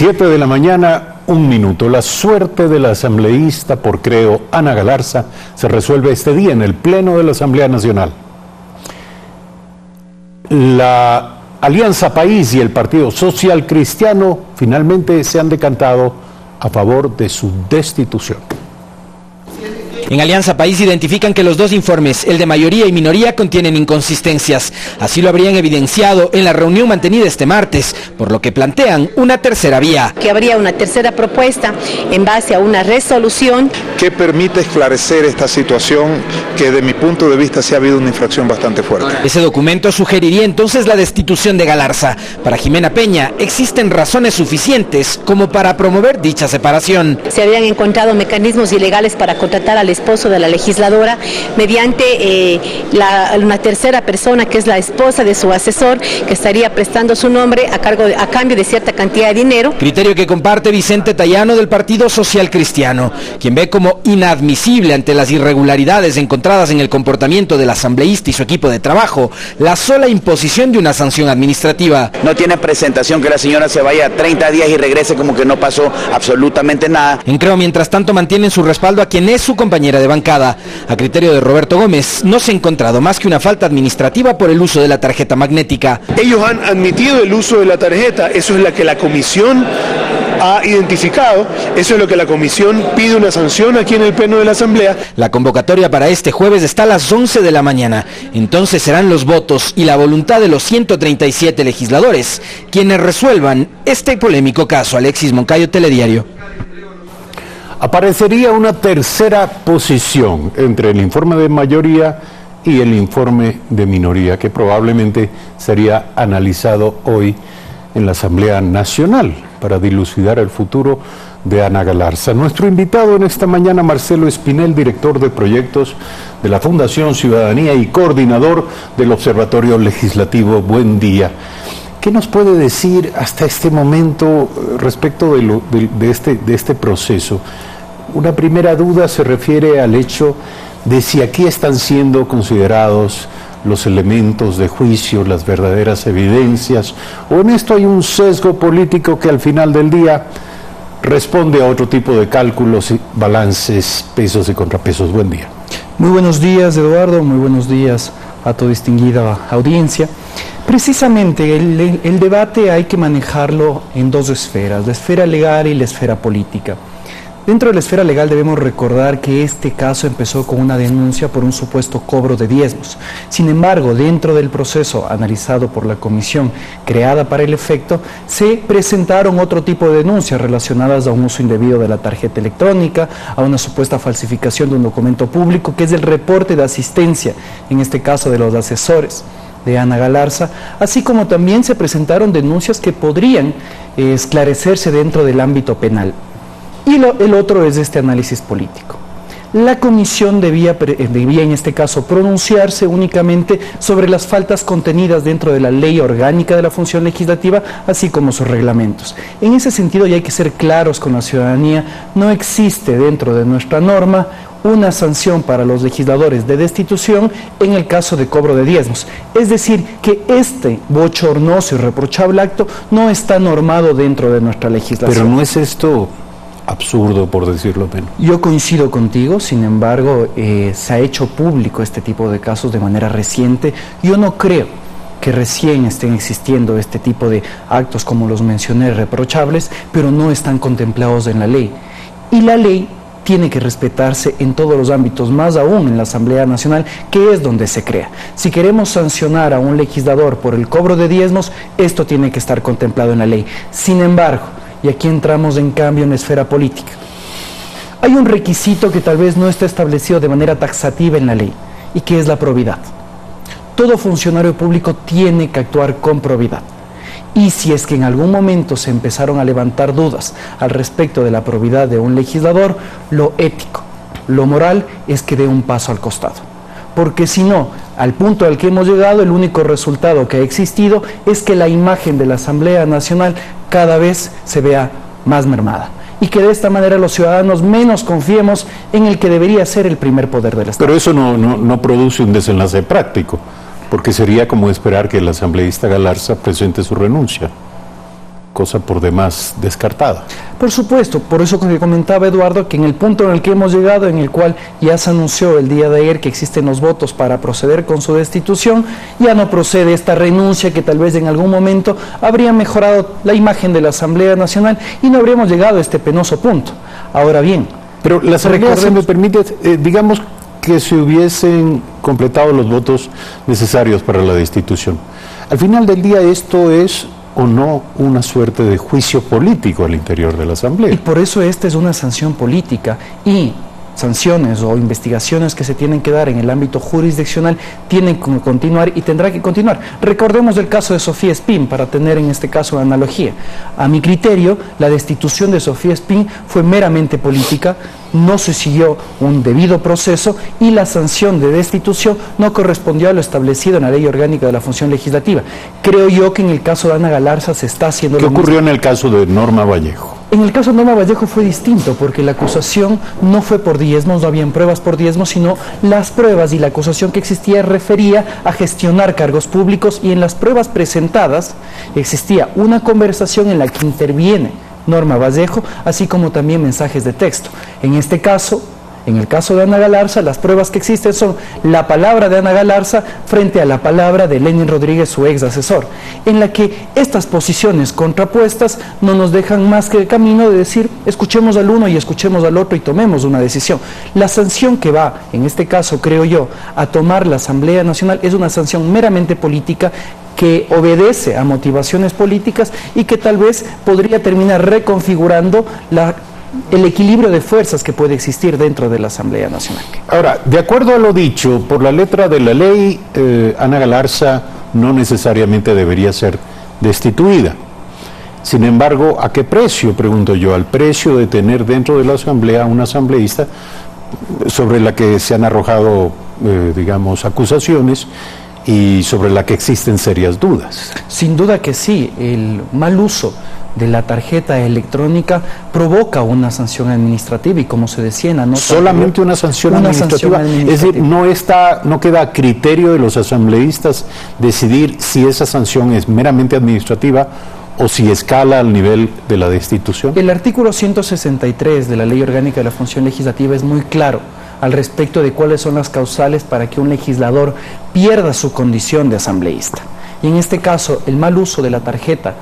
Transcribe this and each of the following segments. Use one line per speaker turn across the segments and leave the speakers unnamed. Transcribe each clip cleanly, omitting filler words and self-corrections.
7 de la mañana, 1 minuto. La suerte de la asambleísta por Creo, Ana Galarza, se resuelve este día en el Pleno de la Asamblea Nacional. La Alianza País y el Partido Social Cristiano finalmente se han decantado a favor de su destitución.
En Alianza País identifican que los dos informes, el de mayoría y minoría, contienen inconsistencias. Así lo habrían evidenciado en la reunión mantenida este martes, por lo que plantean una tercera vía.
Que habría una tercera propuesta en base a una resolución
que permite esclarecer esta situación que de mi punto de vista sí ha habido una infracción bastante fuerte.
Ese documento sugeriría entonces la destitución de Galarza. Para Jimena Peña, existen razones suficientes como para promover dicha separación.
Se habían encontrado mecanismos ilegales para contratar al esposo de la legisladora mediante una tercera persona que es la esposa de su asesor, que estaría prestando su nombre a cambio de cierta cantidad de dinero.
Criterio que comparte Vicente Tayano del Partido Social Cristiano, quien ve como inadmisible ante las irregularidades encontradas en el comportamiento del asambleísta y su equipo de trabajo la sola imposición de una sanción administrativa.
No tiene presentación que la señora se vaya 30 días y regrese como que no pasó absolutamente nada.
En Creo, mientras tanto, mantienen su respaldo a quien es su compañera de bancada. A criterio de Roberto Gómez, no se ha encontrado más que una falta administrativa por el uso de la tarjeta magnética.
Ellos han admitido el uso de la tarjeta, eso es lo que la comisión ha identificado, eso es lo que la comisión pide una sanción aquí en el Pleno de la Asamblea.
La convocatoria para este jueves está a las 11 de la mañana. Entonces serán los votos y la voluntad de los 137 legisladores quienes resuelvan este polémico caso. Alexis Moncayo, Telediario.
Aparecería una tercera posición entre el informe de mayoría y el informe de minoría, que probablemente sería analizado hoy en la Asamblea Nacional para dilucidar el futuro de Ana Galarza. Nuestro invitado en esta mañana, Marcelo Espinel, director de proyectos de la Fundación Ciudadanía y coordinador del Observatorio Legislativo. Buen día. ¿Qué nos puede decir hasta este momento respecto de este proceso? Una primera duda se refiere al hecho de si aquí están siendo considerados los elementos de juicio, las verdaderas evidencias, o en esto hay un sesgo político que al final del día responde a otro tipo de cálculos, balances, pesos y contrapesos. Buen día.
Muy buenos días, Eduardo, muy buenos días a tu distinguida audiencia. Precisamente el debate hay que manejarlo en dos esferas, la esfera legal y la esfera política. Dentro de la esfera legal debemos recordar que este caso empezó con una denuncia por un supuesto cobro de diezmos. Sin embargo, dentro del proceso analizado por la comisión creada para el efecto, se presentaron otro tipo de denuncias relacionadas a un uso indebido de la tarjeta electrónica, a una supuesta falsificación de un documento público, que es el reporte de asistencia, en este caso de los asesores de Ana Galarza, así como también se presentaron denuncias que podrían esclarecerse dentro del ámbito penal. Y el otro es este análisis político. La comisión debía en este caso pronunciarse únicamente sobre las faltas contenidas dentro de la ley orgánica de la función legislativa, así como sus reglamentos. En ese sentido, y hay que ser claros con la ciudadanía, no existe dentro de nuestra norma una sanción para los legisladores de destitución en el caso de cobro de diezmos. Es decir, que este bochornoso y reprochable acto no está normado dentro de nuestra legislación.
Pero no es esto absurdo, por decirlo menos.
Yo coincido contigo, sin embargo, se ha hecho público este tipo de casos de manera reciente. Yo no creo que recién estén existiendo este tipo de actos, como los mencioné, reprochables, pero no están contemplados en la ley. Y la ley tiene que respetarse en todos los ámbitos, más aún en la Asamblea Nacional, que es donde se crea. Si queremos sancionar a un legislador por el cobro de diezmos, esto tiene que estar contemplado en la ley. Sin embargo, y aquí entramos en cambio en la esfera política, hay un requisito que tal vez no está establecido de manera taxativa en la ley, y que es la probidad. Todo funcionario público tiene que actuar con probidad. Y si es que en algún momento se empezaron a levantar dudas al respecto de la probidad de un legislador, lo ético, lo moral es que dé un paso al costado. Porque si no, al punto al que hemos llegado, el único resultado que ha existido es que la imagen de la Asamblea Nacional cada vez se vea más mermada. Y que de esta manera los ciudadanos menos confiemos en el que debería ser el primer poder del Estado.
Pero eso no produce un desenlace práctico, porque sería como esperar que el asambleísta Galarza presente su renuncia. cosa por demás descartada.
Por supuesto, por eso que comentaba Eduardo, que en el punto en el que hemos llegado, en el cual ya se anunció el día de ayer que existen los votos para proceder con su destitución, ya no procede esta renuncia que tal vez en algún momento habría mejorado la imagen de la Asamblea Nacional y no habríamos llegado a este penoso punto. Ahora bien,
pero la Asamblea, si me permite, digamos que se hubiesen completado los votos necesarios para la destitución. Al final del día esto es o no una suerte de juicio político al interior de la Asamblea.
Y por eso esta es una sanción política y sanciones o investigaciones que se tienen que dar en el ámbito jurisdiccional tienen que continuar y tendrá que continuar. Recordemos el caso de Sofía Espín para tener en este caso una analogía. A mi criterio, la destitución de Sofía Espín fue meramente política, no se siguió un debido proceso y la sanción de destitución no correspondió a lo establecido en la Ley Orgánica de la Función Legislativa. Creo yo que en el caso de Ana Galarza se está haciendo lo mismo.
¿Qué ocurrió en el caso de Norma Vallejo?
En el caso de Norma Vallejo fue distinto porque la acusación no fue por diezmos, no habían pruebas por diezmos, sino las pruebas y la acusación que existía refería a gestionar cargos públicos y en las pruebas presentadas existía una conversación en la que interviene Norma Vallejo, así como también mensajes de texto. En este caso, en el caso de Ana Galarza, las pruebas que existen son la palabra de Ana Galarza frente a la palabra de Lenin Rodríguez, su ex asesor, en la que estas posiciones contrapuestas no nos dejan más que el camino de decir, escuchemos al uno y escuchemos al otro y tomemos una decisión. La sanción que va, en este caso creo yo, a tomar la Asamblea Nacional es una sanción meramente política que obedece a motivaciones políticas y que tal vez podría terminar reconfigurando el equilibrio de fuerzas que puede existir dentro de la Asamblea Nacional.
Ahora, de acuerdo a lo dicho, por la letra de la ley, Ana Galarza no necesariamente debería ser destituida. Sin embargo, ¿a qué precio? Pregunto yo, al precio de tener dentro de la Asamblea una asambleísta sobre la que se han arrojado, digamos, acusaciones y sobre la que existen serias dudas.
Sin duda que sí, el mal uso de la tarjeta electrónica provoca una sanción administrativa y como se decía en la nota
solamente una sanción administrativa, es decir, no queda a criterio de los asambleístas decidir si esa sanción es meramente administrativa o si escala al nivel de la destitución.
El artículo 163 de la Ley Orgánica de la Función Legislativa es muy claro al respecto de cuáles son las causales para que un legislador pierda su condición de asambleísta. Y en este caso, el mal uso de la tarjeta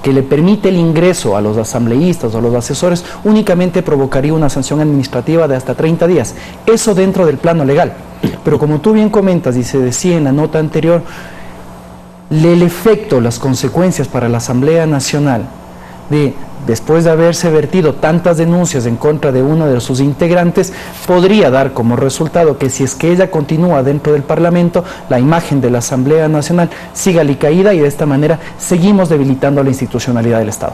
que le permite el ingreso a los asambleístas o a los asesores únicamente provocaría una sanción administrativa de hasta 30 días. Eso dentro del plano legal. Pero como tú bien comentas y se decía en la nota anterior, el efecto, las consecuencias para la Asamblea Nacional después de haberse vertido tantas denuncias en contra de uno de sus integrantes, podría dar como resultado que si es que ella continúa dentro del Parlamento, la imagen de la Asamblea Nacional siga alicaída y de esta manera seguimos debilitando la institucionalidad del Estado.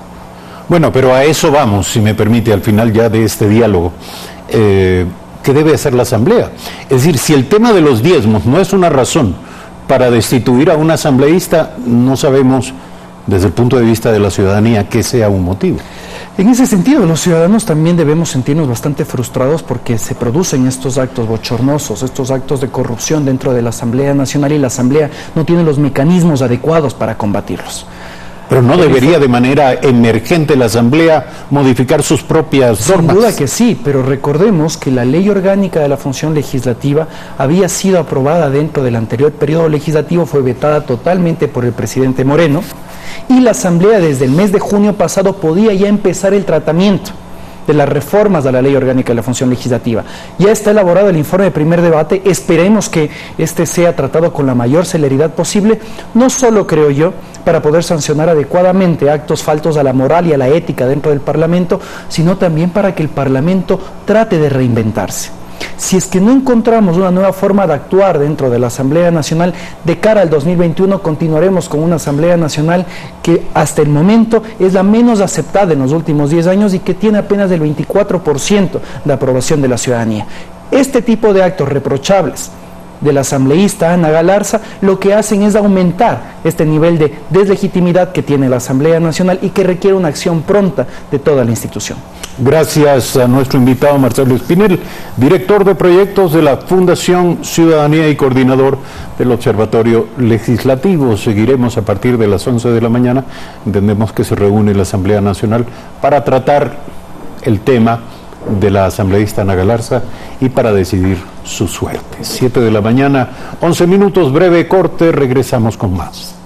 Bueno, pero a eso vamos, si me permite, al final ya de este diálogo. ¿Qué debe hacer la Asamblea? Es decir, si el tema de los diezmos no es una razón para destituir a un asambleísta, no sabemos desde el punto de vista de la ciudadanía que sea un motivo.
En ese sentido, los ciudadanos también debemos sentirnos bastante frustrados porque se producen estos actos bochornosos, estos actos de corrupción dentro de la Asamblea Nacional y la Asamblea no tiene los mecanismos adecuados para combatirlos.
Pero no debería de manera emergente la Asamblea modificar sus propias normas.
Sin duda que sí, pero recordemos que la Ley Orgánica de la Función Legislativa había sido aprobada dentro del anterior periodo legislativo, fue vetada totalmente por el presidente Moreno, y la Asamblea desde el mes de junio pasado podía ya empezar el tratamiento de las reformas a la Ley Orgánica de la Función Legislativa. Ya está elaborado el informe de primer debate, esperemos que este sea tratado con la mayor celeridad posible, no solo creo yo, para poder sancionar adecuadamente actos faltos a la moral y a la ética dentro del Parlamento, sino también para que el Parlamento trate de reinventarse. Si es que no encontramos una nueva forma de actuar dentro de la Asamblea Nacional, de cara al 2021 continuaremos con una Asamblea Nacional que hasta el momento es la menos aceptada en los últimos 10 años y que tiene apenas el 24% de aprobación de la ciudadanía. Este tipo de actos reprochables del asambleísta Ana Galarza, lo que hacen es aumentar este nivel de deslegitimidad que tiene la Asamblea Nacional y que requiere una acción pronta de toda la institución.
Gracias a nuestro invitado Marcelo Espinel, director de proyectos de la Fundación Ciudadanía y coordinador del Observatorio Legislativo. Seguiremos a partir de las 11 de la mañana. Entendemos que se reúne la Asamblea Nacional para tratar el tema de la asambleísta Ana Galarza y para decidir su suerte. 7 de la mañana, 11 minutos, breve corte, regresamos con más.